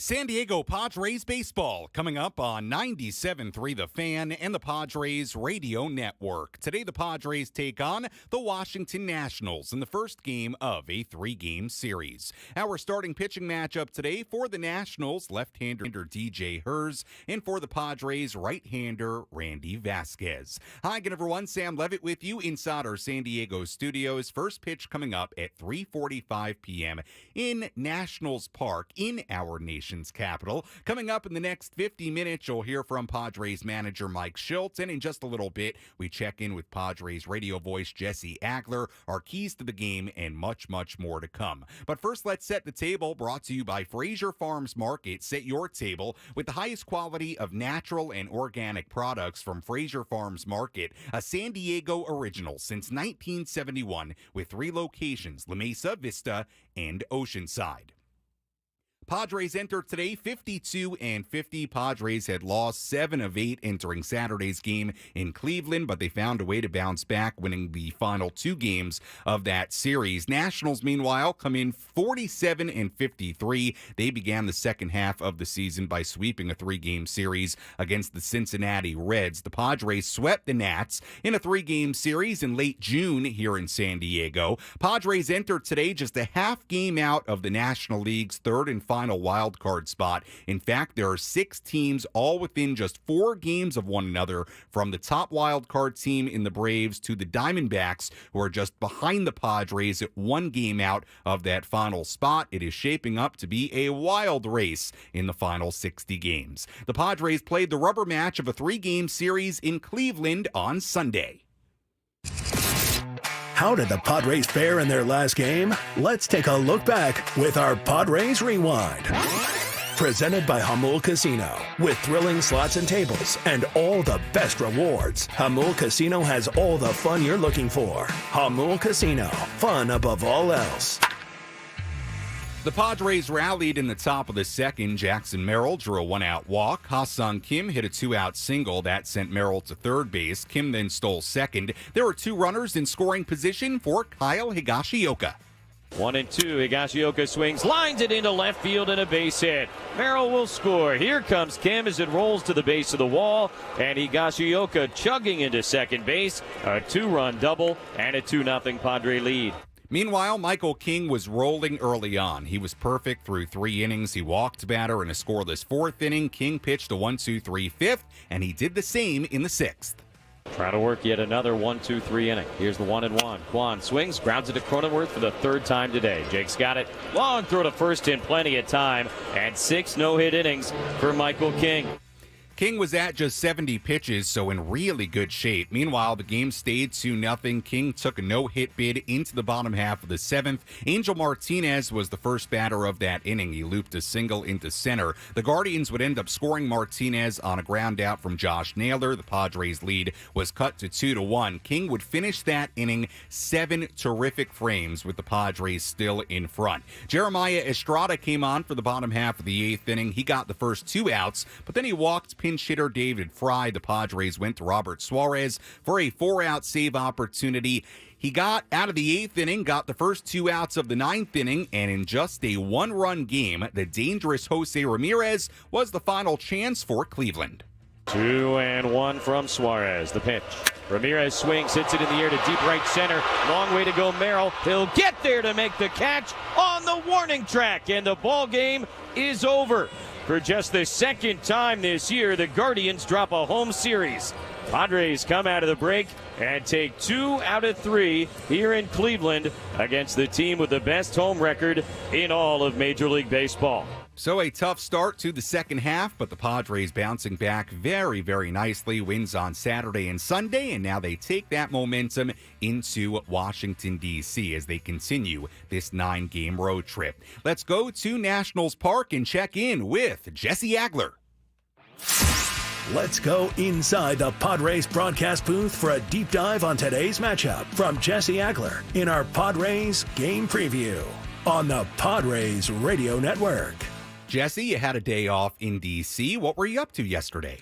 San Diego Padres baseball coming up on 97.3 The Fan and the Padres Radio Network. Today the Padres take on the Washington Nationals in the first game of a three-game series. Our starting pitching matchup today for the Nationals, left-hander DJ Herz, and for the Padres, right-hander Randy Vasquez. Hi again everyone, Sam Levitt with you inside our San Diego studios. First pitch coming up at 3:45 p.m. in Nationals Park in our nation's capital. Coming up in the next 50 minutes, you'll hear from Padres manager Mike Shildt, and in just a little bit, we check in with Padres radio voice Jesse Agler, our keys to the game, and much, much more to come. But first, let's set the table, brought to you by Fraser Farms Market. Set your table with the highest quality of natural and organic products from Fraser Farms Market, a San Diego original since 1971 with 3 locations, La Mesa, Vista, and Oceanside. Padres enter today 52-50. Padres had lost 7 of 8 entering Saturday's game in Cleveland, but they found a way to bounce back, winning the final 2 games of that series. Nationals, meanwhile, come in 47-53. They began the second half of the season by sweeping a 3-game series against the Cincinnati Reds. The Padres swept the Nats in a 3-game series in late June here in San Diego. Padres enter today just a half game out of the National League's third and final wild card spot. In fact, there are 6 teams all within just 4 games of one another, from the top wild card team in the Braves to the Diamondbacks, who are just behind the Padres at 1 game out of that final spot. It is shaping up to be a wild race in the final 60 games. The Padres played the rubber match of a 3-game series in Cleveland on Sunday. How did the Padres fare in their last game? Let's take a look back with our Padres Rewind. Presented by Hamul Casino. With thrilling slots and tables and all the best rewards, Hamul Casino has all the fun you're looking for. Hamul Casino. Fun above all else. The Padres rallied in the top of the second. Jackson Merrill drew a 1-out walk. Ha-Sung Kim hit a 2-out single. That sent Merrill to third base. Kim then stole second. There were 2 runners in scoring position for Kyle Higashioka. 1-2. Higashioka swings, lines it into left field, and a base hit. Merrill will score. Here comes Kim as it rolls to the base of the wall, and Higashioka chugging into second base. A 2-run double and a 2-0 Padre lead. Meanwhile, Michael King was rolling early on. He was perfect through 3 innings. He walked batter in a scoreless 4th inning. King pitched a 1-2-3 5th, and he did the same in the 6th. Trying to work yet another 1-2-3 inning. Here's the 1-1. Kwan swings, grounds it to Cronenworth for the 3rd time today. Jake's got it. Long throw to first in plenty of time, and 6 no-hit innings for Michael King. King was at just 70 pitches, so in really good shape. Meanwhile, the game stayed 2-0. King took a no-hit bid into the bottom half of the 7th. Angel Martinez was the first batter of that inning. He looped a single into center. The Guardians would end up scoring Martinez on a ground out from Josh Naylor. The Padres' lead was cut to 2-1. King would finish that inning 7 terrific frames with the Padres still in front. Jeremiah Estrada came on for the bottom half of the 8th inning. He got the first 2 outs, but then he walked pinch hitter David Fry. The Padres went to Robert Suarez for a 4-out save opportunity. He got out of the 8th inning, got the first 2 outs of the 9th inning, and in just a 1-run game, the dangerous Jose Ramirez was the final chance for Cleveland. 2-1 from Suarez. The pitch. Ramirez swings, hits it in the air to deep right center. Long way to go, Merrill. He'll get there to make the catch on the warning track, and the ball game is over. For just the 2nd time this year, the Guardians drop a home series. Padres come out of the break and take 2 out of 3 here in Cleveland against the team with the best home record in all of Major League Baseball. So a tough start to the second half, but the Padres bouncing back very, very nicely. Wins on Saturday and Sunday, and now they take that momentum into Washington, D.C. as they continue this 9-game road trip. Let's go to Nationals Park and check in with Jesse Agler. Let's go inside the Padres broadcast booth for a deep dive on today's matchup from Jesse Agler in our Padres game preview on the Padres Radio Network. Jesse, you had a day off in D.C. What were you up to yesterday?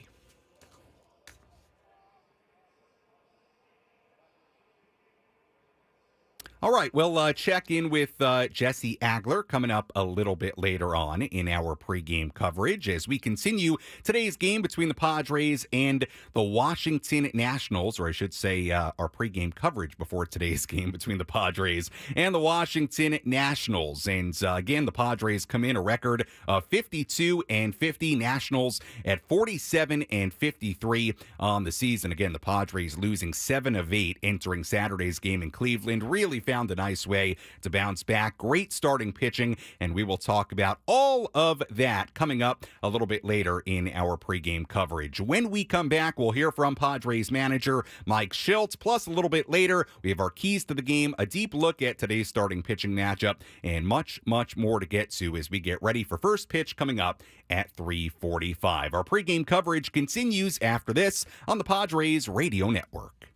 All right, we'll check in with Jesse Agler coming up a little bit later on in our pregame coverage as we continue today's game between the Padres and the Washington Nationals, or I should say our pregame coverage before today's game between the Padres and the Washington Nationals. And again, the Padres come in a record of 52-50, Nationals at 47-53 on the season. Again, the Padres losing 7 of 8 entering Saturday's game in Cleveland. Really found a nice way to bounce back. Great starting pitching, and we will talk about all of that coming up a little bit later in our pregame coverage. When we come back, we'll hear from Padres manager Mike Shildt. Plus, a little bit later, we have our keys to the game, a deep look at today's starting pitching matchup, and much, much more to get to as we get ready for first pitch coming up at 3:45. Our pregame coverage continues after this on the Padres Radio Network.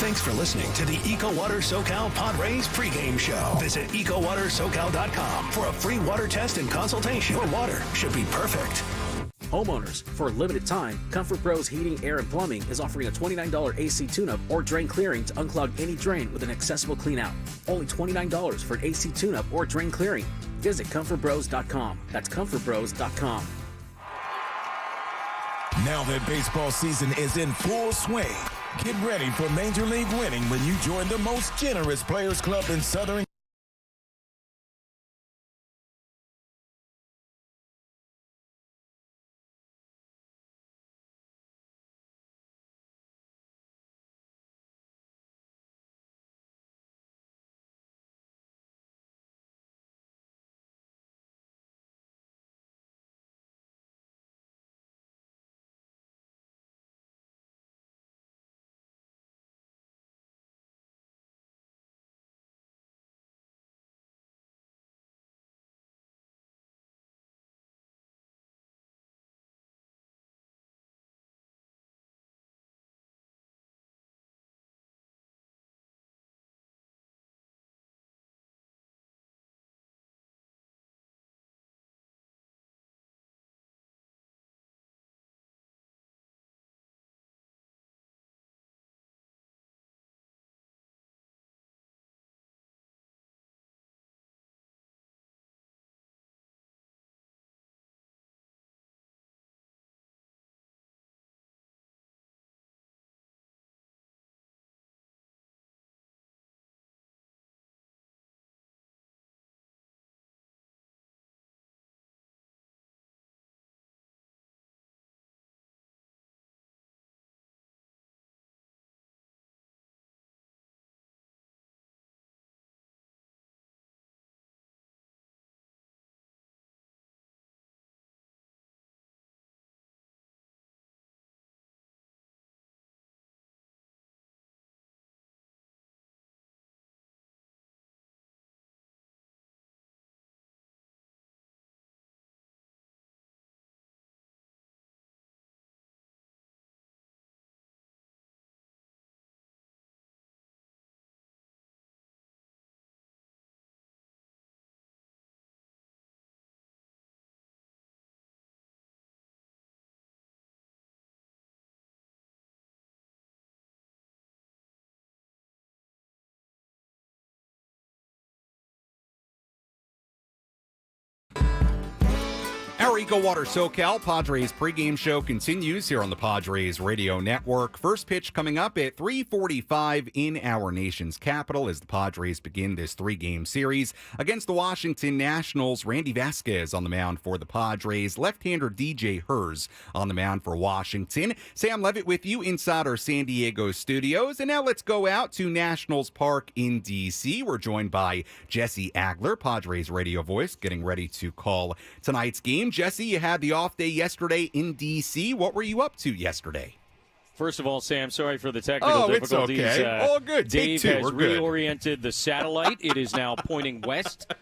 Thanks for listening to the EcoWater SoCal Padres pregame show. Visit EcoWaterSoCal.com for a free water test and consultation. Your water should be perfect. Homeowners, for a limited time, Comfort Pros Heating, Air, and Plumbing is offering a $29 AC tune-up or drain clearing to unclog any drain with an accessible clean-out. Only $29 for an AC tune-up or drain clearing. Visit ComfortBros.com. That's ComfortBros.com. Now that baseball season is in full swing, get ready for Major League winning when you join the most generous Players Club in Southern Our EcoWater SoCal Padres pregame show continues here on the Padres Radio Network. First pitch coming up at 3:45 in our nation's capital as the Padres begin this 3-game series against the Washington Nationals. Randy Vasquez on the mound for the Padres. Left-hander DJ Hers on the mound for Washington. Sam Levitt with you inside our San Diego studios. And now let's go out to Nationals Park in D.C. We're joined by Jesse Agler, Padres radio voice, getting ready to call tonight's game. Jesse, you had the off day yesterday in D.C. What were you up to yesterday? First of all, Sam, sorry for the technical difficulties. It's okay. All good. Dave Take two. has We're good. reoriented the satellite. It is now pointing west,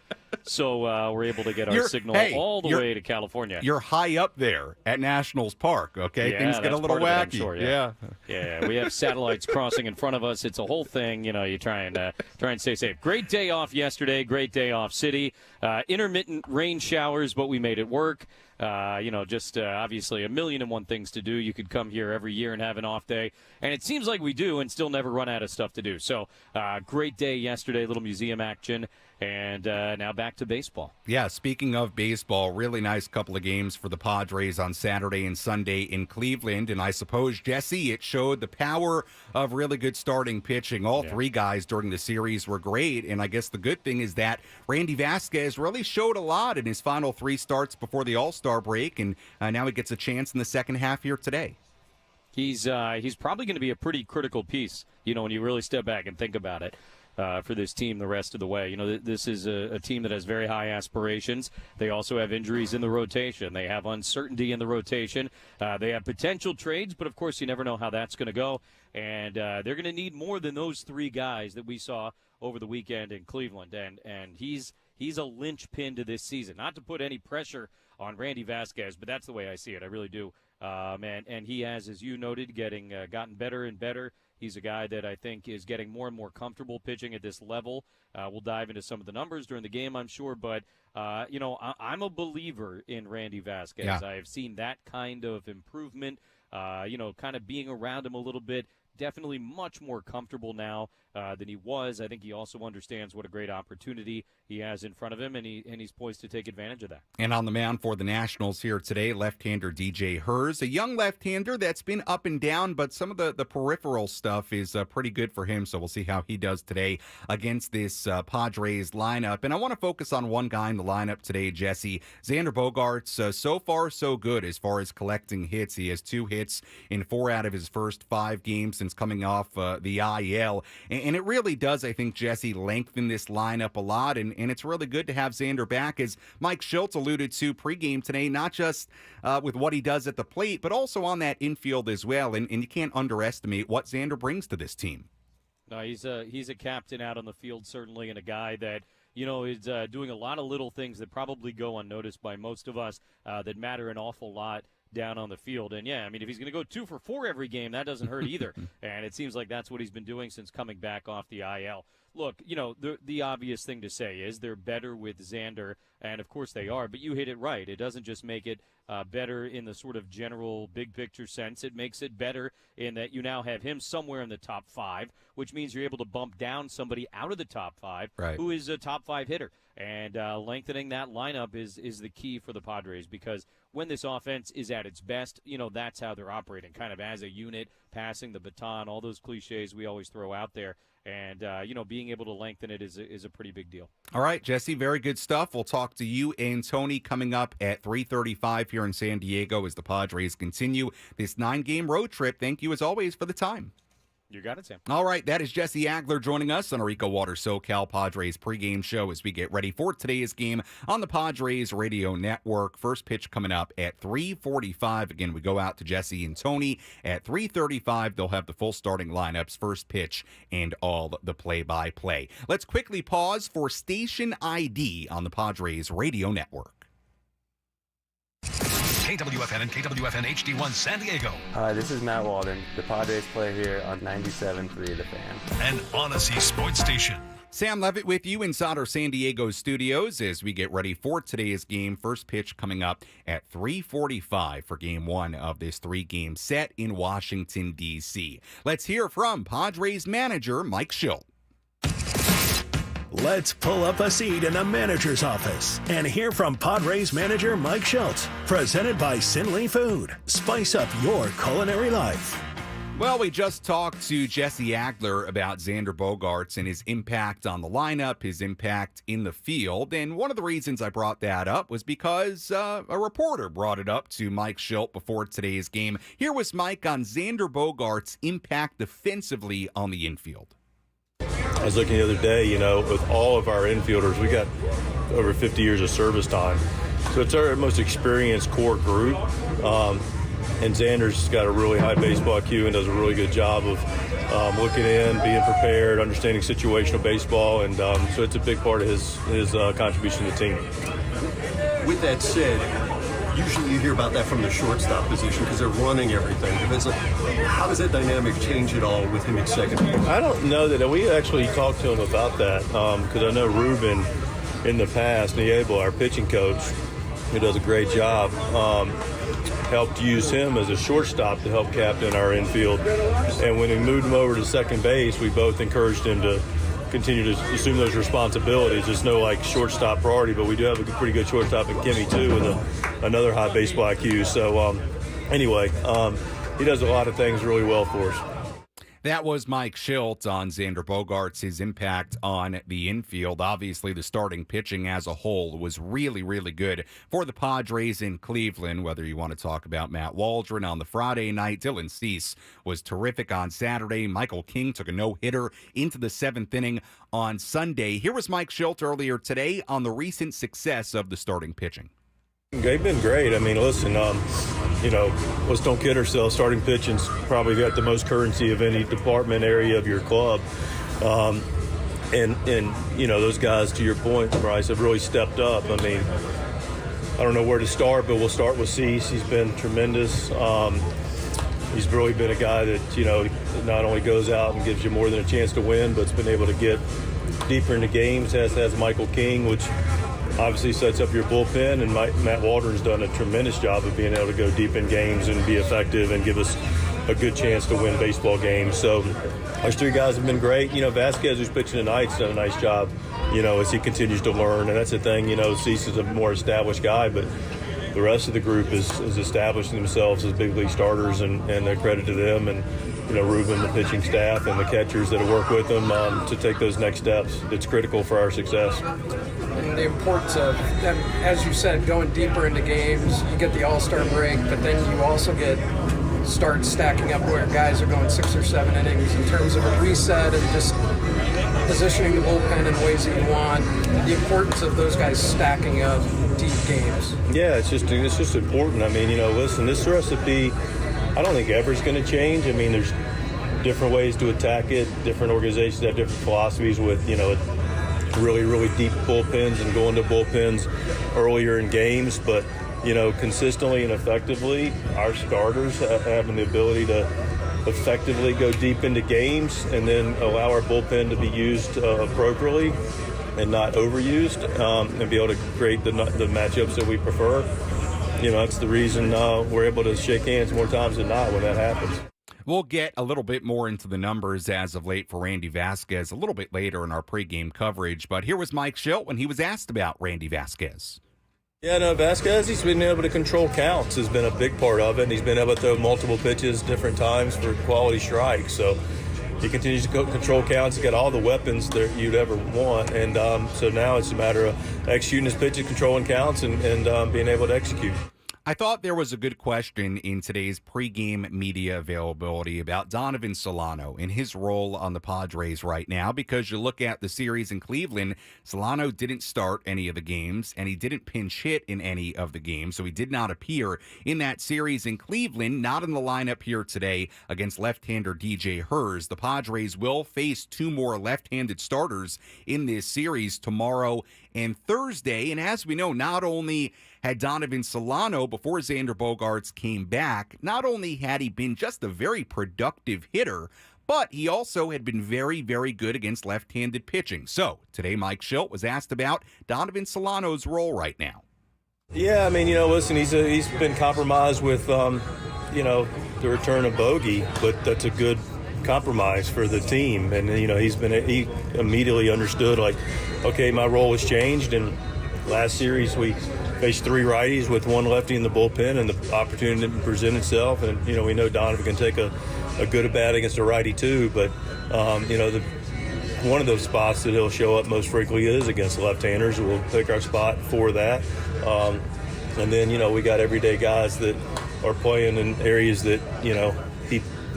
so we're able to get our signal all the way to California. You're high up there at Nationals Park, okay? Yeah, things get a little wacky. It, sure, yeah, we have satellites crossing in front of us. It's a whole thing. You know, you try and stay safe. Great day off yesterday. Great day off city. Intermittent rain showers, but we made it work. Obviously a million and one things to do. You could come here every year and have an off day, and it seems like we do and still never run out of stuff to do. So great day yesterday, little museum action, and now back to baseball. Yeah, speaking of baseball, really nice couple of games for the Padres on Saturday and Sunday in Cleveland. And I suppose, Jesse, it showed the power of really good starting pitching. All three guys during the series were great. And I guess the good thing is that Randy Vasquez really showed a lot in his final 3 starts before the All-Star break. And now he gets a chance in the second half here today. He's probably going to be a pretty critical piece, when you really step back and think about it. For this team the rest of the way. This is a team that has very high aspirations. They also have injuries in the rotation. They have uncertainty in the rotation. They have potential trades, but of course you never know how that's going to go. And they're going to need more than those 3 guys that we saw over the weekend in Cleveland. And he's a linchpin to this season. Not to put any pressure on Randy Vasquez, but that's the way I see it. I really do. And he has, as you noted, gotten better and better. He's a guy that I think is getting more and more comfortable pitching at this level. We'll dive into some of the numbers during the game, I'm sure. But, I'm a believer in Randy Vasquez. Yeah. I have seen that kind of improvement, kind of being around him a little bit. Definitely much more comfortable now than he was. I think he also understands what a great opportunity he has in front of him, and he's poised to take advantage of that. And on the mound for the Nationals here today, left-hander DJ Hers, a young left-hander that's been up and down, but some of the peripheral stuff is pretty good for him, so we'll see how he does today against this Padres lineup. And I want to focus on one guy in the lineup today, Jesse. Xander Bogaerts, so far so good as far as collecting hits. He has 2 hits in 4 out of his first 5 games since coming off the IL. And it really does, I think, Jesse, lengthen this lineup a lot. And it's really good to have Xander back, as Mike Shildt alluded to pregame today, not just with what he does at the plate, but also on that infield as well. And you can't underestimate what Xander brings to this team. No, he's a captain out on the field, certainly, and a guy that is doing a lot of little things that probably go unnoticed by most of us that matter an awful lot down on the field. And yeah, I mean, if he's going to go 2 for 4 every game, that doesn't hurt either. And it seems like that's what he's been doing since coming back off the IL. Look, the obvious thing to say is they're better with Xander, and of course they are, but you hit it right. It doesn't just make it better in the sort of general big picture sense. It makes it better in that you now have him somewhere in the top 5, which means you're able to bump down somebody out of the top 5 who is a top 5 hitter. And lengthening that lineup is the key for the Padres, because when this offense is at its best, that's how they're operating, kind of as a unit, passing the baton, all those cliches we always throw out there. And, being able to lengthen it is a pretty big deal. All right, Jesse, very good stuff. We'll talk to you and Tony coming up at 3:35 here in San Diego as the Padres continue this 9-game road trip. Thank you, as always, for the time. You got it, Sam. All right, that is Jesse Agler joining us on our EcoWater SoCal Padres pregame show as we get ready for today's game on the Padres radio network. First pitch coming up at 3:45. Again, we go out to Jesse and Tony at 3:35. They'll have the full starting lineups, first pitch, and all the play-by-play. Let's quickly pause for station ID on the Padres radio network. KWFN and KWFN HD1 San Diego. Hi, this is Matt Walden. The Padres play here on 97.3 The Fan. An Odyssey Sports Station. Sam Levitt with you inside our San Diego studios as we get ready for today's game. First pitch coming up at 3:45 for Game 1 of this 3-game set in Washington, D.C. Let's hear from Padres manager Mike Shildt. Let's pull up a seat in the manager's office and hear from Padres manager Mike Shildt. Presented by Sinley Food. Spice up your culinary life. Well, we just talked to Jesse Agler about Xander Bogaerts and his impact on the lineup, his impact in the field. And one of the reasons I brought that up was because a reporter brought it up to Mike Shildt before today's game. Here was Mike on Xander Bogaerts' impact defensively on the infield. I was looking the other day, with all of our infielders, we got over 50 years of service time. So it's our most experienced core group. And Xander's got a really high baseball IQ and does a really good job of looking in, being prepared, understanding situational baseball. And so it's a big part of his contribution to the team. With that said, usually you hear about that from the shortstop position because they're running everything. How does that dynamic change at all with him at second? I don't know that we actually talked to him about that because I know Ruben in the past, Niebla, our pitching coach, who does a great job, helped use him as a shortstop to help captain our infield. And when we moved him over to second base, we both encouraged him to continue to assume those responsibilities. There's no like shortstop priority, but we do have a pretty good shortstop in Kimmy too, with another high baseball IQ. So anyway, he does a lot of things really well for us. That was Mike Shildt on Xander Bogaerts, his impact on the infield. Obviously, the starting pitching as a whole was really, really good for the Padres in Cleveland, whether you want to talk about Matt Waldron on the Friday night. Dylan Cease was terrific on Saturday. Michael King took a no-hitter into the seventh inning on Sunday. Here was Mike Shildt earlier today on the recent success of the starting pitching. They've been great. I mean, listen, let's don't kid ourselves. Starting pitching's probably got the most currency of any department area of your club. And those guys, to your point, Bryce, have really stepped up. I mean, I don't know where to start, but we'll start with Cease. He's been tremendous. He's really been a guy that, not only goes out and gives you more than a chance to win, but has been able to get deeper into games, as has Michael King, which obviously sets up your bullpen, and Matt Waldron's done a tremendous job of being able to go deep in games and be effective and give us a good chance to win baseball games. So those three guys have been great. Vasquez, who's pitching tonight, has done a nice job, as he continues to learn. And that's the thing, Cease is a more established guy, but the rest of the group is establishing themselves as big league starters, and they're credit to them. And, Ruben, the pitching staff, and the catchers that have worked with them to take those next steps. It's critical for our success. And the importance of them, as you said, going deeper into games. You get the All-Star break, but then you also start stacking up where guys are going 6 or 7 innings in terms of a reset and just positioning the bullpen in ways that you want. The importance of those guys stacking up deep games. Yeah, it's just important. I mean, listen, this recipe, I don't think ever's going to change. I mean, there's different ways to attack it. Different organizations have different philosophies with, really, really deep bullpens and going to bullpens earlier in games. But, consistently and effectively, our starters having the ability to effectively go deep into games and then allow our bullpen to be used appropriately and not overused, and be able to create the matchups that we prefer. That's the reason we're able to shake hands more times than not when that happens. We'll get a little bit more into the numbers as of late for Randy Vasquez a little bit later in our pregame coverage, but here was Mike Shildt when he was asked about Randy Vasquez. Yeah, no, Vasquez, he's been able to control counts has been a big part of it, and he's been able to throw multiple pitches different times for quality strikes. So he continues to control counts. He's got all the weapons that you'd ever want, and so now it's a matter of executing his pitches, controlling counts, and being able to execute. I thought there was a good question in today's pregame media availability about Donovan Solano and his role on the Padres right now, because you look at the series in Cleveland, Solano didn't start any of the games, and he didn't pinch hit in any of the games, so he did not appear in that series in Cleveland, not in the lineup here today against left-hander DJ Hers. The Padres will face 2 more left-handed starters in this series tomorrow and Thursday, and as we know, not only had Donovan Solano, before Xander Bogaerts came back, not only had he been just a very productive hitter, but he also had been very, very good against left-handed pitching. So today Mike Shildt was asked about Donovan Solano's role right now. Yeah, I mean, listen, he's been compromised with, the return of Bogey, but that's a good compromise for the team. And, he immediately understood, okay, my role has changed. And last series we faced 3 righties with 1 lefty in the bullpen, and the opportunity didn't present itself. And, we know Donovan can take a good at bat against a righty too, but, one of those spots that he'll show up most frequently is against left-handers. We'll pick our spot for that. And then, we got everyday guys that are playing in areas that,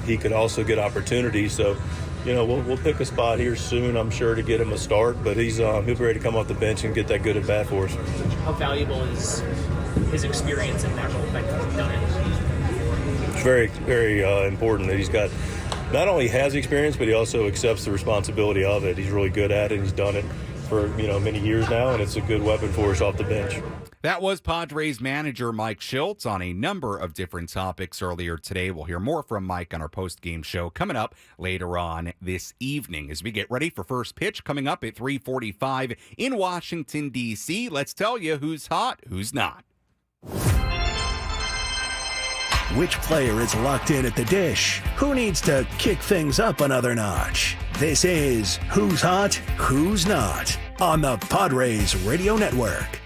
he could also get opportunities. So, we'll pick a spot here soon, I'm sure, to get him a start. But he'll be ready to come off the bench and get that good at bat for us. How valuable is his experience in that role that he's done it? It's very, very important that he's got, not only has experience, but he also accepts the responsibility of it. He's really good at it. He's done it for many years now, and it's a good weapon for us off the bench. That was Padres manager Mike Shildt on a number of different topics earlier today. We'll hear more from Mike on our post-game show coming up later on this evening as we get ready for first pitch coming up at 3:45 in Washington, D.C. Let's tell you who's hot, who's not. Which player is locked in at the dish? Who needs to kick things up another notch? This is Who's Hot, Who's Not on the Padres Radio Network.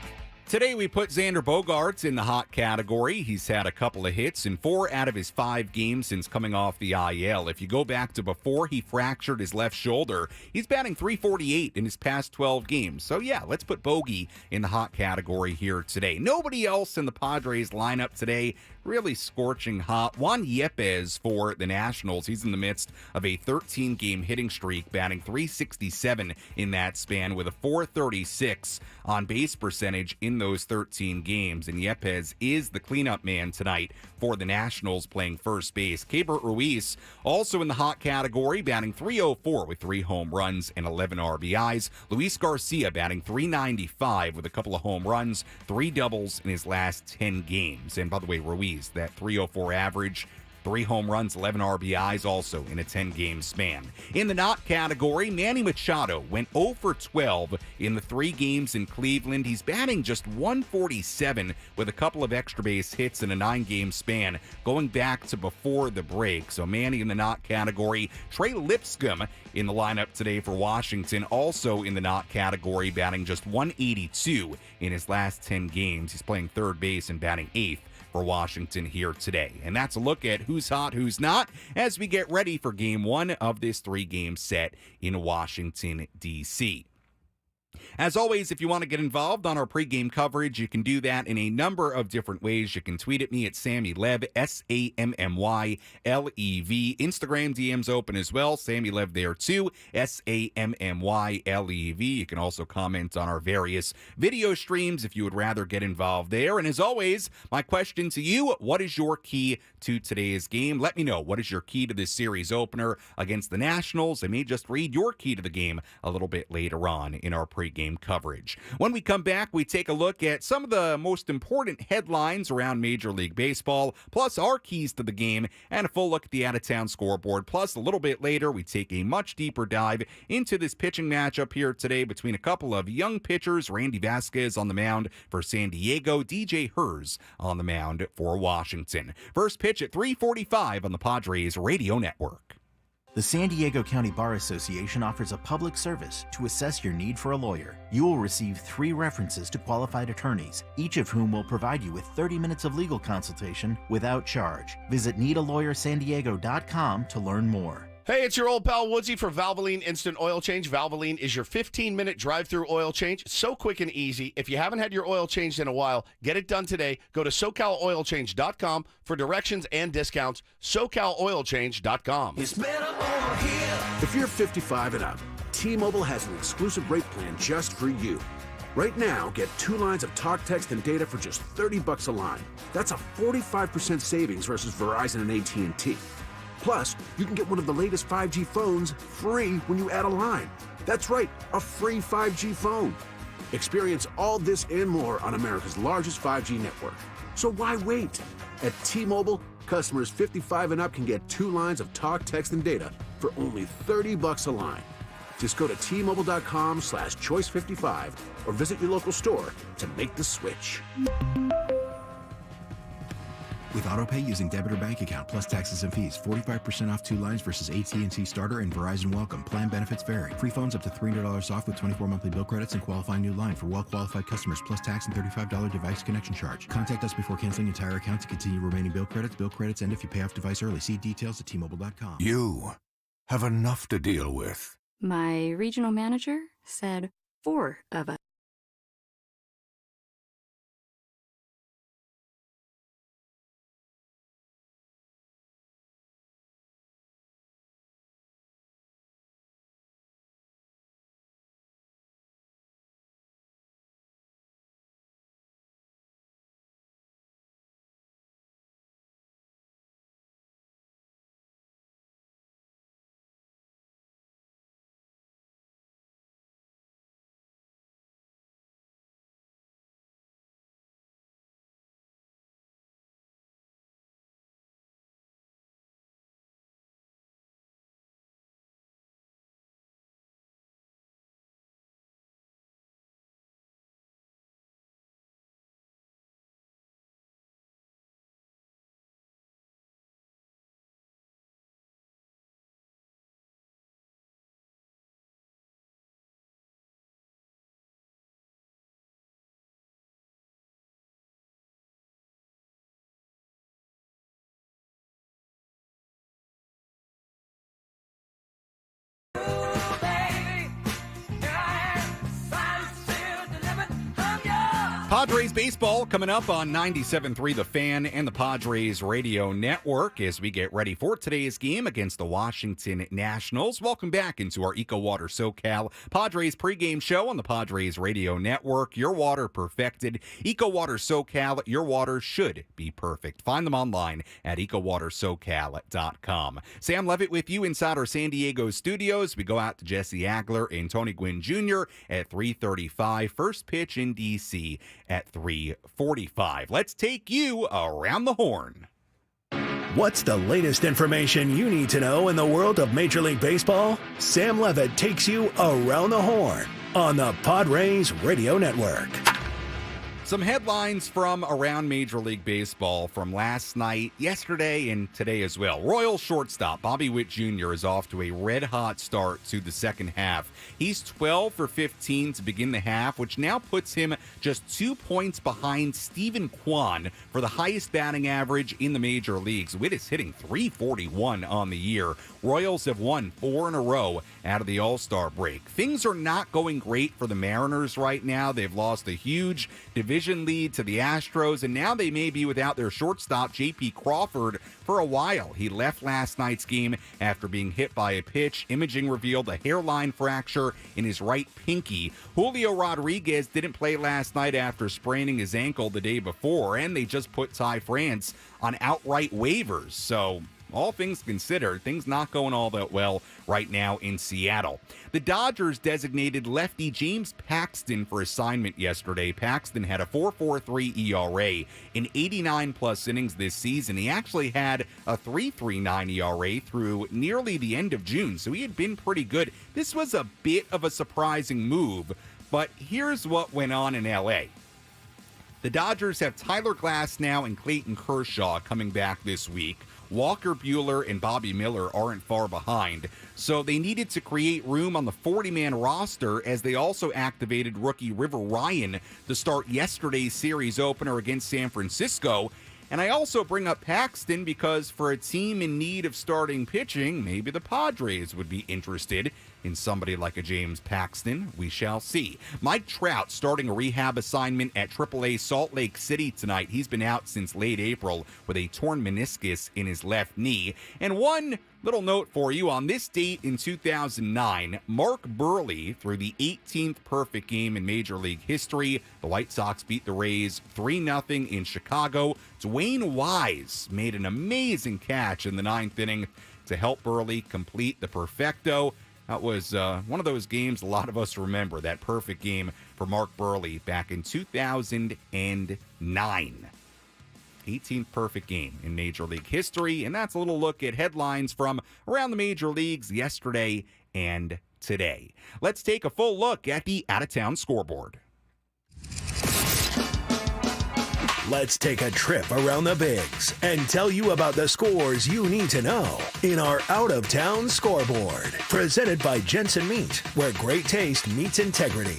Today we put Xander Bogaerts in the hot category. He's had a couple of hits in 4 out of his 5 games since coming off the IL. If you go back to before he fractured his left shoulder, he's batting .348 in his past 12 games. So yeah, let's put Bogey in the hot category here today. Nobody else in the Padres lineup today really scorching hot. Juan Yepez for the Nationals. He's in the midst of a 13-game hitting streak, batting .367 in that span with a .436 on base percentage in those 13 games. And Yepez is the cleanup man tonight for the Nationals, playing first base. Keibert Ruiz also in the hot category, batting .304 with 3 home runs and 11 RBIs. Luis Garcia batting .395 with a couple of home runs, 3 doubles in his last 10 games. And by the way, Ruiz, that .304 average, 3 home runs, 11 RBIs also in a 10-game span. In the not category, Manny Machado went 0 for 12 in the 3 games in Cleveland. He's batting just .147 with a couple of extra base hits in a 9-game span going back to before the break. So Manny in the not category. Trey Lipscomb in the lineup today for Washington, also in the not category, batting just .182 in his last 10 games. He's playing third base and batting 8th for Washington here today. And that's a look at who's hot, who's not, as we get ready for Game 1 of this 3-game set in Washington, D.C. As always, if you want to get involved on our pregame coverage, you can do that in a number of different ways. You can tweet at me at SammyLev, SammyLev. Instagram DM's open as well. SammyLev there too, SammyLev. You can also comment on our various video streams if you would rather get involved there. And as always, my question to you, what is your key to today's game? Let me know. What is your key to this series opener against the Nationals? I may just read your key to the game a little bit later on in our pregame coverage. When we come back, we take a look at some of the most important headlines around Major League Baseball, plus our keys to the game, and a full look at the out-of-town scoreboard. Plus, a little bit later, we take a much deeper dive into this pitching matchup here today between a couple of young pitchers, Randy Vasquez on the mound for San Diego, DJ Hers on the mound for Washington. First pitch at 3:45 on the Padres Radio Network. The San Diego County Bar Association offers a public service to assess your need for a lawyer. You will receive 3 references to qualified attorneys, each of whom will provide you with 30 minutes of legal consultation without charge. Visit needalawyersandiego.com to learn more. Hey, it's your old pal Woodsy for Valvoline Instant Oil Change. Valvoline is your 15-minute drive-through oil change. So quick and easy. If you haven't had your oil changed in a while, get it done today. Go to SoCalOilChange.com for directions and discounts. SoCalOilChange.com. It's better over here. If you're 55 and up, T-Mobile has an exclusive rate plan just for you. Right now, get 2 lines of talk, text, and data for just $30 a line. That's a 45% savings versus Verizon and AT&T. Plus, you can get one of the latest 5G phones free when you add a line. That's right, a free 5G phone. Experience all this and more on America's largest 5G network. So why wait? At T-Mobile, customers 55 and up can get 2 lines of talk, text, and data for only $30 a line. Just go to T-Mobile.com/choice55 or visit your local store to make the switch. With AutoPay using debit or bank account plus taxes and fees, 45% off 2 lines versus AT&T Starter and Verizon Welcome. Plan benefits vary. Free phones up to $300 off with 24 monthly bill credits and qualifying new line for well-qualified customers plus tax and $35 device connection charge. Contact us before canceling entire account to continue remaining bill credits. Bill credits end if you pay off device early. See details at T-Mobile.com. You have enough to deal with. My regional manager said 4 of us. Padres baseball coming up on 97.3 The Fan and the Padres Radio Network as we get ready for today's game against the Washington Nationals. Welcome back into our EcoWater SoCal Padres pregame show on the Padres Radio Network. Your water perfected. EcoWater SoCal, your water should be perfect. Find them online at EcoWaterSoCal.com. Sam Levitt with you inside our San Diego studios. We go out to Jesse Agler and Tony Gwynn Jr. at 3:35. First pitch in D.C. at 3:45. Let's take you around the horn. What's the latest information you need to know in the world of Major League Baseball? Sam Levitt takes you around the horn on the Padres Radio Network. Some headlines from around Major League Baseball from last night, yesterday, and today as well. Royal shortstop Bobby Witt Jr. is off to a red-hot start to the second half. He's 12 for 15 to begin the half, which now puts him just 2 points behind Steven Kwan for the highest batting average in the major leagues. Witt is hitting .341 on the year. Royals have won 4 in a row out of the All-Star break. Things are not going great for the Mariners right now. They've lost a huge division lead to the Astros, and now they may be without their shortstop, J.P. Crawford, for a while. He left last night's game after being hit by a pitch. Imaging revealed a hairline fracture in his right pinky. Julio Rodriguez didn't play last night after spraining his ankle the day before, and they just put Ty France on outright waivers. So all things considered, things not going all that well right now in Seattle. The Dodgers designated lefty James Paxton for assignment yesterday. Paxton had a 4.43 ERA in 89-plus innings this season. He actually had a 3.39 ERA through nearly the end of June, so he had been pretty good. This was a bit of a surprising move, but here's what went on in L.A. The Dodgers have Tyler Glasnow and Clayton Kershaw coming back this week. Walker Buehler and Bobby Miller aren't far behind, so they needed to create room on the 40-man roster as they also activated rookie River Ryan to start yesterday's series opener against San Francisco. And I also bring up Paxton because for a team in need of starting pitching, maybe the Padres would be interested in somebody like a James Paxton. We shall see. Mike Trout starting a rehab assignment at AAA Salt Lake City tonight. He's been out since late April with a torn meniscus in his left knee. And one little note for you, on this date in 2009, Mark Buehrle threw the 18th perfect game in Major League history. The White Sox beat the Rays 3-0 in Chicago. Dwayne Wise made an amazing catch in the ninth inning to help Buehrle complete the perfecto. That was one of those games a lot of us remember, that perfect game for Mark Buehrle back in 2009. 18th perfect game in Major League history, and that's a little look at headlines from around the major leagues yesterday and today. Let's take a full look at the out-of-town scoreboard. Let's take a trip around the Bigs and tell you about the scores you need to know in our out-of-town scoreboard. Presented by Jensen Meat, where great taste meets integrity.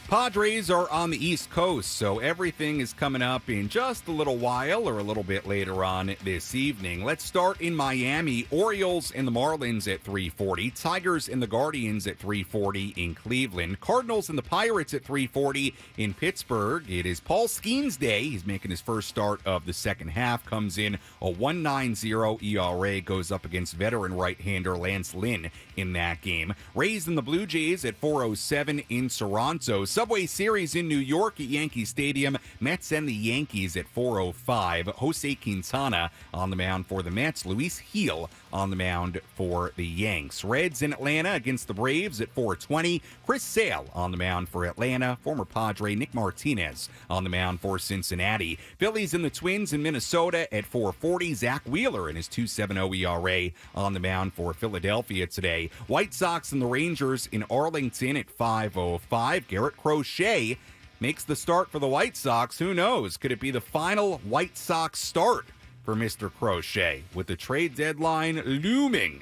Padres are on the East Coast, so everything is coming up in just a little while or a little bit later on this evening. Let's start in Miami. Orioles and the Marlins at 3:40. Tigers and the Guardians at 3:40 in Cleveland. Cardinals and the Pirates at 3:40 in Pittsburgh. It is Paul Skeens Day. He's making his first start of the second half. Comes in a 1.90 ERA. Goes up against veteran right-hander Lance Lynn in that game. Rays and the Blue Jays at 4:07 in Toronto. Subway Series in New York at Yankee Stadium. Mets and the Yankees at 4:05. Jose Quintana on the mound for the Mets. Luis Gil on the mound for the Yanks. Reds in Atlanta against the Braves at 4:20. Chris Sale on the mound for Atlanta. Former Padre Nick Martinez on the mound for Cincinnati. Phillies and the Twins in Minnesota at 4:40. Zach Wheeler in his 2.70 ERA on the mound for Philadelphia today. White Sox and the Rangers in Arlington at 5:05. Garrett Crochet makes the start for the White Sox. Who knows? Could it be the final White Sox start for Mr. Crochet with the trade deadline looming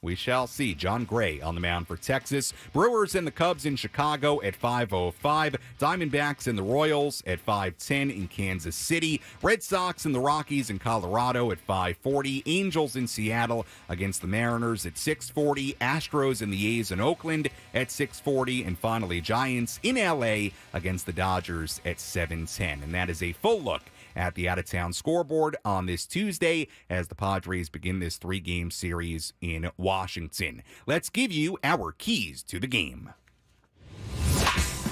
We shall see. John Gray on the mound for Texas. Brewers and the Cubs in Chicago at 5:05. Diamondbacks and the Royals at 5:10 in Kansas City. Red Sox and the Rockies in Colorado at 5:40. Angels in Seattle against the Mariners at 6:40. Astros and the A's in Oakland at 6:40. And finally, Giants in LA against the Dodgers at 7:10. And that is a full look at the out-of-town scoreboard on this Tuesday as the Padres begin this 3-game series in Washington. Let's give you our keys to the game.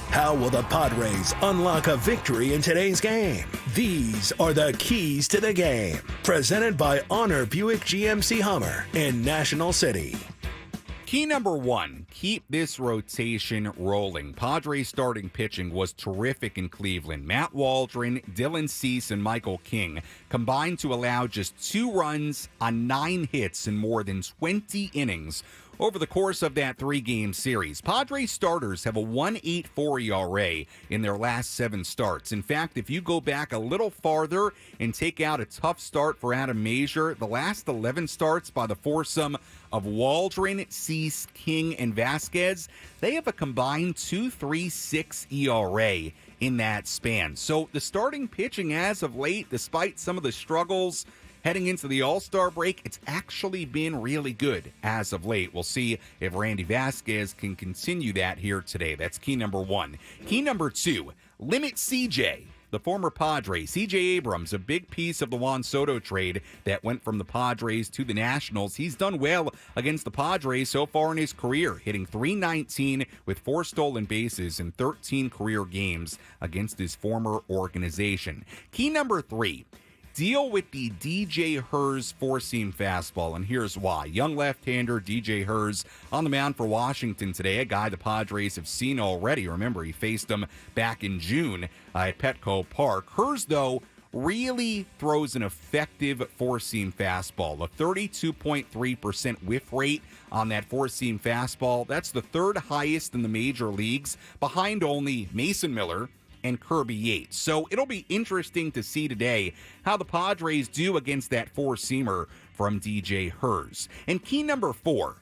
How will the Padres unlock a victory in today's game? These are the keys to the game. Presented by Honor Buick GMC Hummer in National City. Key number 1, keep this rotation rolling. Padres starting pitching was terrific in Cleveland. Matt Waldron, Dylan Cease, and Michael King combined to allow just 2 runs on 9 hits in more than 20 innings over the course of that 3-game series. Padres starters have a 1.84 ERA in their last 7 starts. In fact, if you go back a little farther and take out a tough start for Adam Mazur, the last 11 starts by the foursome of Waldron, Cease, King, and Vasquez, they have a combined 2.36 ERA in that span. So the starting pitching as of late, despite some of the struggles heading into the All-Star break, it's actually been really good as of late. We'll see if Randy Vasquez can continue that here today. That's key number 1. Key number 2, limit CJ. The former Padre, C.J. Abrams, a big piece of the Juan Soto trade that went from the Padres to the Nationals. He's done well against the Padres so far in his career, hitting .319 with 4 stolen bases in 13 career games against his former organization. Key number 3, deal with the DJ Herz four-seam fastball, and here's why. Young left-hander DJ Herz on the mound for Washington today, a guy the Padres have seen already. Remember, he faced him back in June at Petco Park. Herz, though, really throws an effective four-seam fastball, a 32.3% whiff rate on that four-seam fastball. That's the 3rd highest in the major leagues, behind only Mason Miller and Kirby Yates. So it'll be interesting to see today how the Padres do against that four-seamer from DJ Herz. And key number 4,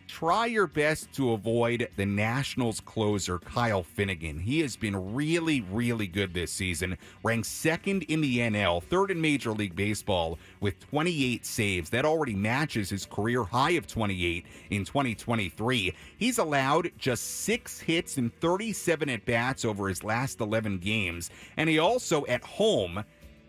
try your best to avoid the Nationals closer, Kyle Finnegan. He has been really, really good this season, ranked 2nd in the NL, 3rd in Major League Baseball with 28 saves. That already matches his career high of 28 in 2023. He's allowed just 6 hits and 37 at-bats over his last 11 games, and he also, at home,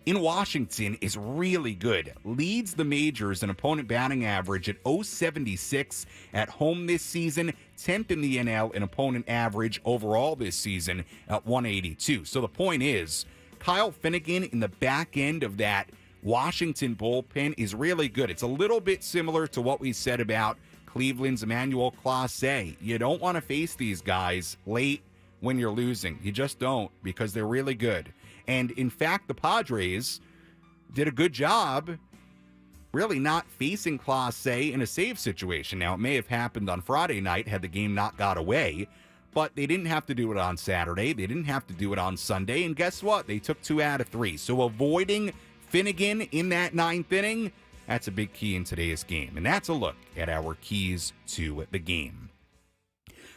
in Washington, is really good. Leads the majors in opponent batting average at .076 at home this season. 10th in the NL in opponent average overall this season at .182. So the point is, Kyle Finnegan in the back end of that Washington bullpen is really good. It's a little bit similar to what we said about Cleveland's Emmanuel Clase. You don't want to face these guys late when you're losing. You just don't, because they're really good. And in fact, the Padres did a good job really not facing Clase in a save situation. Now, it may have happened on Friday night had the game not got away, but they didn't have to do it on Saturday. They didn't have to do it on Sunday. And guess what? They took 2 out of 3. So avoiding Finnegan in that 9th inning, that's a big key in today's game. And that's a look at our keys to the game.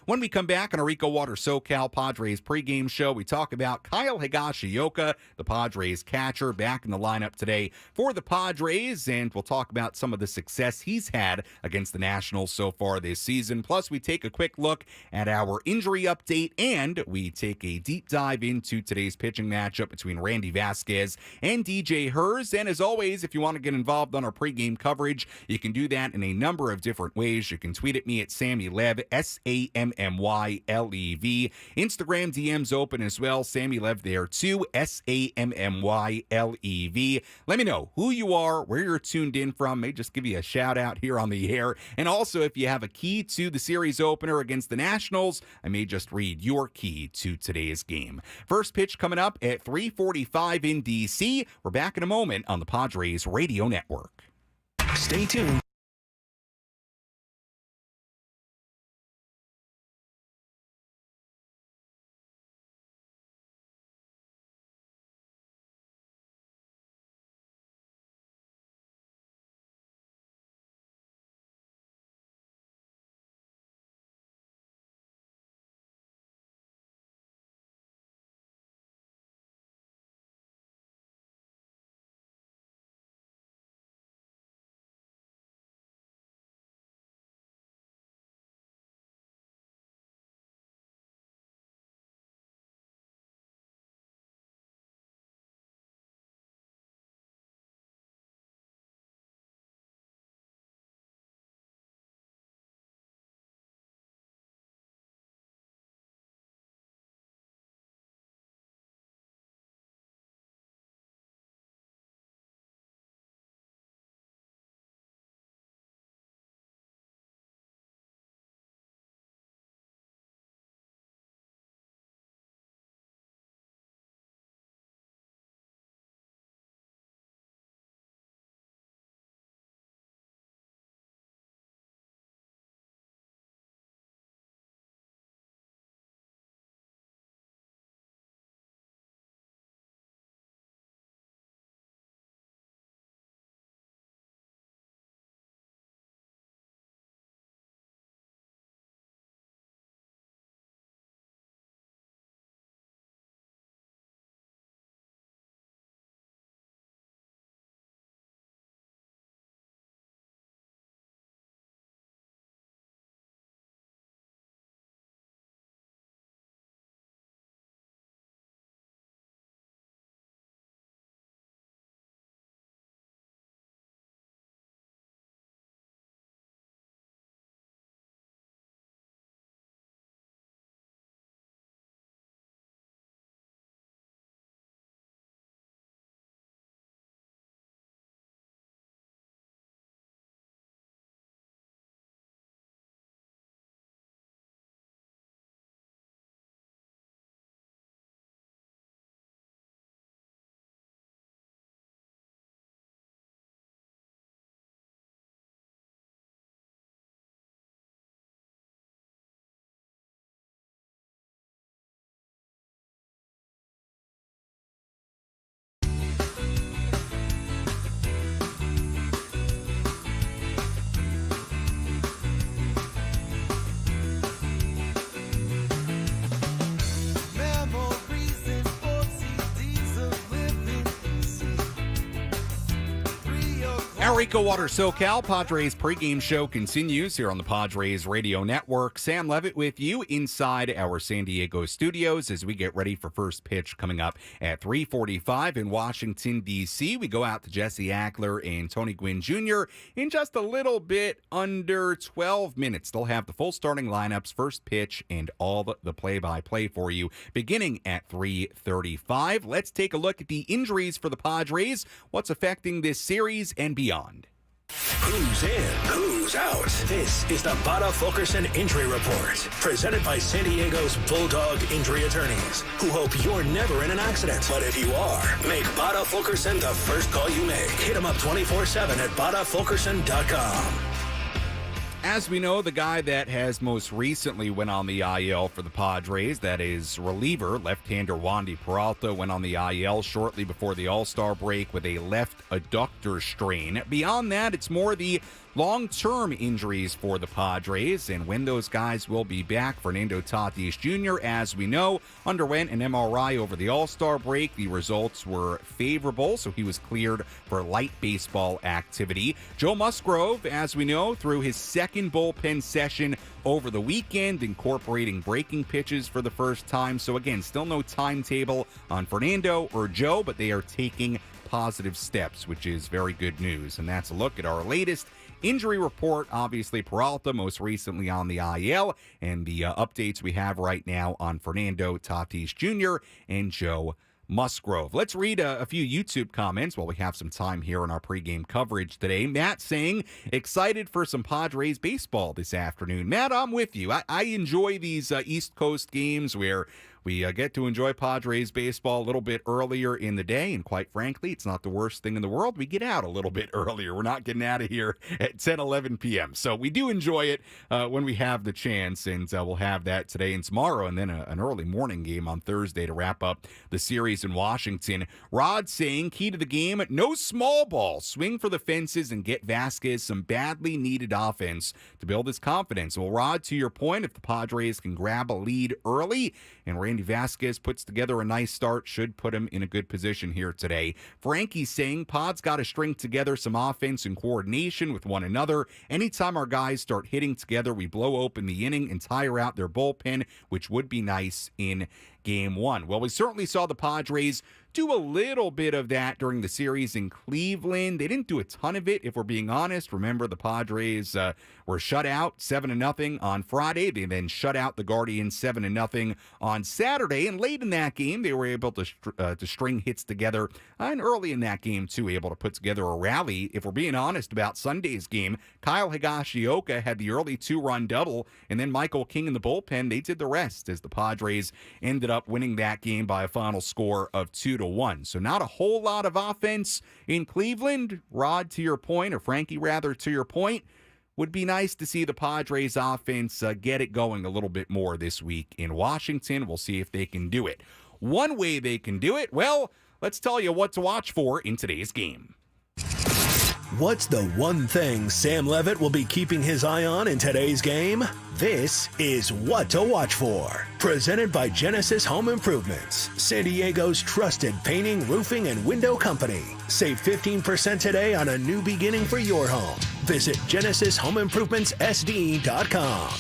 When we come back on our EcoWater SoCal Padres pregame show, we talk about Kyle Higashioka, the Padres catcher, back in the lineup today for the Padres, and we'll talk about some of the success he's had against the Nationals so far this season. Plus, we take a quick look at our injury update, and we take a deep dive into today's pitching matchup between Randy Vasquez and DJ Herz. And as always, if you want to get involved on our pregame coverage, you can do that in a number of different ways. You can tweet at me at Sammy Lev, SAMMYLEV. Instagram DMs open as well. Sammy Lev there too, SAMMYLEV. Let me know who you are, where you're tuned in from. May just give you a shout out here on the air. And also, if you have a key to the series opener against the Nationals, I may just read your key to today's game. First pitch coming up at 3:45 in DC. We're back in a moment on the Padres Radio Network. Stay tuned. Our EcoWater SoCal Padres pregame show continues here on the Padres Radio Network. Sam Levitt with you inside our San Diego studios as we get ready for first pitch coming up at 3:45 in Washington, D.C. We go out to Jesse Ackler and Tony Gwynn Jr. in just a little bit under 12 minutes. They'll have the full starting lineups, first pitch, and all the play-by-play for you beginning at 3:35. Let's take a look at the injuries for the Padres, what's affecting this series and beyond. Who's in? Who's out? This is the Bada Fulkerson Injury Report, presented by San Diego's Bulldog Injury Attorneys, who hope you're never in an accident. But if you are, make Bada Fulkerson the first call you make. Hit him up 24/7 at badafulkerson.com. As we know, the guy that has most recently went on the IL for the Padres, that is reliever, left-hander Wandy Peralta, went on the IL shortly before the All-Star break with a left adductor strain. Beyond that, it's more the long-term injuries for the Padres, and when those guys will be back. Fernando Tatis Jr., as we know, underwent an MRI over the All-Star break. The results were favorable, so he was cleared for light baseball activity. Joe Musgrove, as we know, threw his second bullpen session over the weekend, incorporating breaking pitches for the first time. So again, still no timetable on Fernando or Joe, but they are taking positive steps, which is very good news. And that's a look at our latest injury report. Obviously, Peralta most recently on the IL, and the updates we have right now on Fernando Tatis Jr. and Joe Musgrove. Let's read a few YouTube comments while we have some time here in our pregame coverage today. Matt saying, excited for some Padres baseball this afternoon. Matt, I'm with you. I enjoy these East Coast games where we get to enjoy Padres baseball a little bit earlier in the day, and quite frankly, it's not the worst thing in the world. We get out a little bit earlier. We're not getting out of here at 10, 11 p.m. So we do enjoy it when we have the chance, and we'll have that today and tomorrow, and then an early morning game on Thursday to wrap up the series in Washington. Rod saying, key to the game, no small ball. Swing for the fences and get Vasquez some badly needed offense to build his confidence. Well, Rod, to your point, if the Padres can grab a lead early and Randy Vasquez puts together a nice start, should put him in a good position here today. Frankie's saying, Pod's got to string together some offense and coordination with one another. Anytime our guys start hitting together, we blow open the inning and tire out their bullpen, which would be nice in Game 1. Well, we certainly saw the Padres do a little bit of that during the series in Cleveland. They didn't do a ton of it, if we're being honest. Remember, the Padres were shut out 7-0 on Friday. They then shut out the Guardians 7-0 on Saturday. And late in that game, they were able to string hits together. And early in that game, too, able to put together a rally. If we're being honest about Sunday's game, Kyle Higashioka had the early 2-run double, and then Michael King in the bullpen, they did the rest as the Padres ended up winning that game by a final score of 2-1. So not a whole lot of offense in Cleveland. Rod, to your point, or Frankie rather, to your point, would be nice to see the Padres offense get it going a little bit more this week in Washington. We'll see if they can do it. One way they can do it, well, let's tell you what to watch for in today's game. What's the one thing Sam Levitt will be keeping his eye on in today's game? This is What to Watch For. Presented by Genesis Home Improvements, San Diego's trusted painting, roofing, and window company. Save 15% today on a new beginning for your home. Visit GenesisHomeImprovementsSD.com.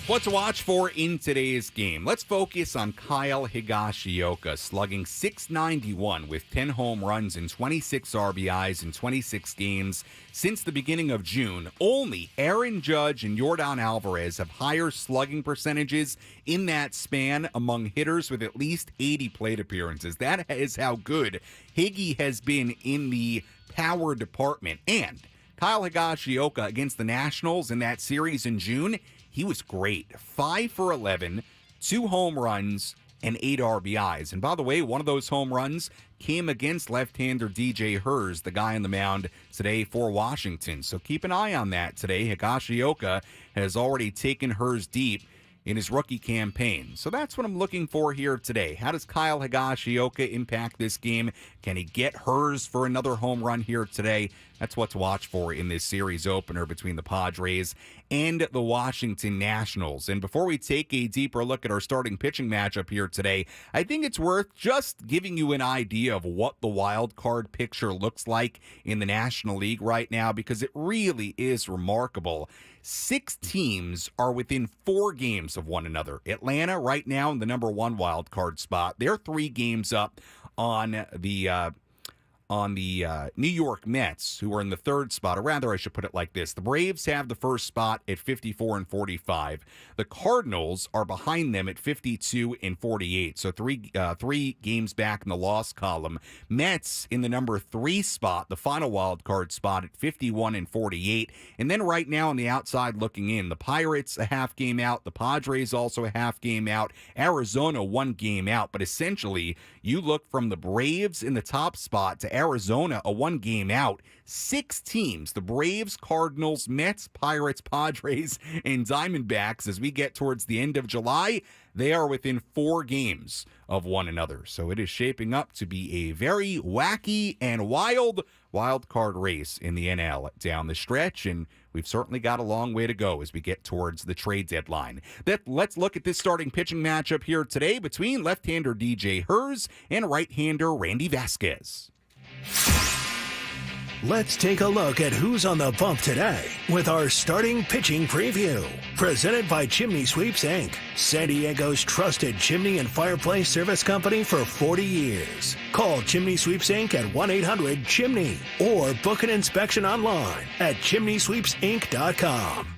What to watch for in today's game. Let's focus on Kyle Higashioka, slugging .691 with 10 home runs and 26 RBIs in 26 games since the beginning of June. Only Aaron Judge and Yordan Alvarez have higher slugging percentages in that span among hitters with at least 80 plate appearances. That is how good Higgy has been in the power department. And Kyle Higashioka against the Nationals in that series in June, he was great. 5 for 11, 2 home runs, and 8 RBIs. And by the way, one of those home runs came against left-hander DJ Hers, the guy on the mound today for Washington. So keep an eye on that today. Higashioka has already taken Hers deep in his rookie campaign. So that's what I'm looking for here today. How does Kyle Higashioka impact this game? Can he get Hers for another home run here today? That's what to watch for in this series opener between the Padres and the Washington Nationals. And before we take a deeper look at our starting pitching matchup here today, I think it's worth just giving you an idea of what the wild card picture looks like in the National League right now, because it really is remarkable. 6 teams are within 4 games of one another. Atlanta right now in the number 1 wild card spot. They're 3 games up on the New York Mets, who are in the 3rd spot. Or rather, I should put it like this. The Braves have the 1st spot at 54 and 45. The Cardinals are behind them at 52 and 48. So 3 games back in the loss column. Mets in the number 3 spot, the final wild card spot at 51 and 48. And then right now on the outside looking in, the Pirates a half game out. The Padres also a half game out. Arizona 1 game out. But essentially, you look from the Braves in the top spot to Arizona, a 1 game out. 6 teams, the Braves, Cardinals, Mets, Pirates, Padres, and Diamondbacks, as we get towards the end of July, they are within 4 games of one another. So it is shaping up to be a very wacky and wild card race in the NL down the stretch, and we've certainly got a long way to go as we get towards the trade deadline. Let's look at this starting pitching matchup here today between left-hander DJ Herz and right-hander Randy Vasquez. Let's take a look at who's on the bump today with our starting pitching preview. Presented by Chimney Sweeps, Inc., San Diego's trusted chimney and fireplace service company for 40 years. Call Chimney Sweeps, Inc. at 1-800-CHIMNEY or book an inspection online at chimneysweepsinc.com.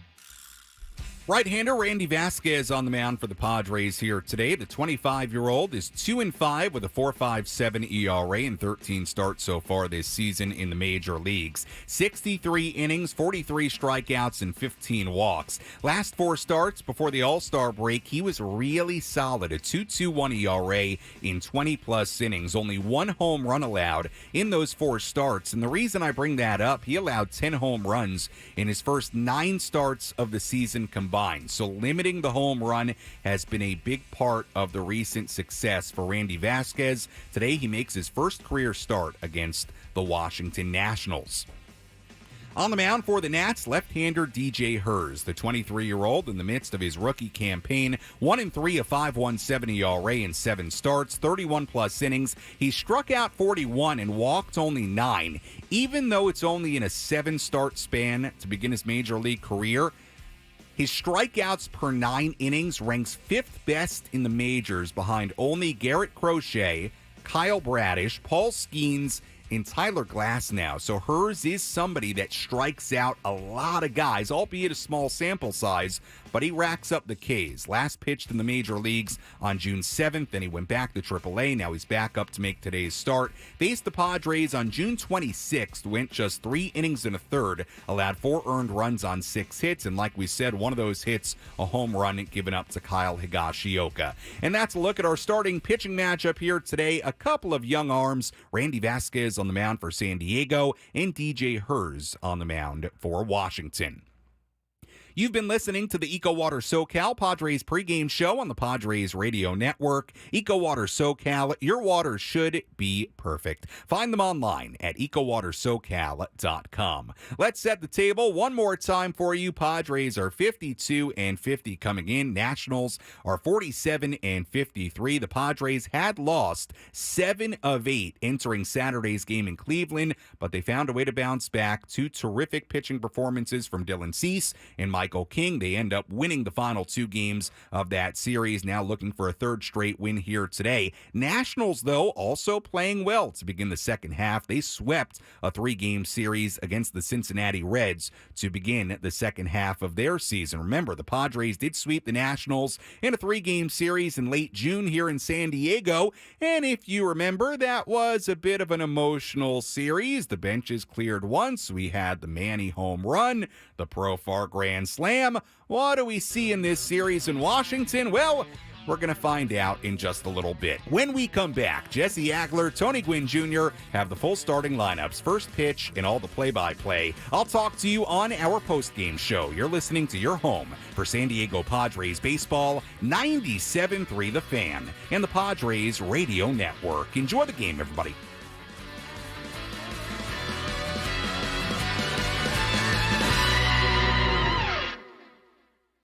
Right-hander Randy Vasquez on the mound for the Padres here today. The 25-year-old is 2-5 with a 4.57 ERA and 13 starts so far this season in the major leagues. 63 innings, 43 strikeouts, and 15 walks. Last 4 starts before the All-Star break, he was really solid. A 2.21 ERA in 20-plus innings. Only 1 home run allowed in those 4 starts. And the reason I bring that up, he allowed 10 home runs in his first 9 starts of the season combined. So limiting the home run has been a big part of the recent success for Randy Vasquez. Today he makes his first career start against the Washington Nationals. On the mound for the Nats, left-hander DJ Herz, the 23-year-old in the midst of his rookie campaign, 1-3, a 5.17 ERA in 7 starts, 31-plus innings. He struck out 41 and walked only 9. Even though it's only in a 7-start span to begin his major league career, his strikeouts per 9 innings ranks 5th best in the majors behind only Garrett Crochet, Kyle Bradish, Paul Skeens, and Tyler Glasnow. So Herz is somebody that strikes out a lot of guys, albeit a small sample size, but he racks up the Ks. Last pitched in the major leagues on June 7th, then he went back to AAA. Now he's back up to make today's start. Faced the Padres on June 26th, went just 3 innings and a third, allowed 4 earned runs on 6 hits, and like we said, one of those hits, a home run given up to Kyle Higashioka. And that's a look at our starting pitching matchup here today. A couple of young arms, Randy Vasquez on the mound for San Diego and DJ Herz on the mound for Washington. You've been listening to the EcoWater SoCal Padres pregame show on the Padres Radio Network. EcoWater SoCal, your water should be perfect. Find them online at EcoWaterSoCal.com. Let's set the table one more time for you. Padres are 52 and 50 coming in. Nationals are 47 and 53. The Padres had lost 7 of 8 entering Saturday's game in Cleveland, but they found a way to bounce back. 2 terrific pitching performances from Dylan Cease and Michael King. They end up winning the final 2 games of that series, now looking for a 3rd straight win here today. Nationals, though, also playing well to begin the second half. They swept a 3-game series against the Cincinnati Reds to begin the second half of their season. Remember, the Padres did sweep the Nationals in a 3-game series in late June here in San Diego, and if you remember, that was a bit of an emotional series. The benches cleared once. We had the Manny home run, the Profar grand slam. What do we see in this series in Washington? Well, we're going to find out in just a little bit. When we come back, Jesse Agler, Tony Gwynn Jr. have the full starting lineups, first pitch, and all the play-by-play. I'll talk to you on our post-game show. You're listening to your home for San Diego Padres baseball, 97.3 The Fan, and the Padres Radio Network. Enjoy the game, everybody.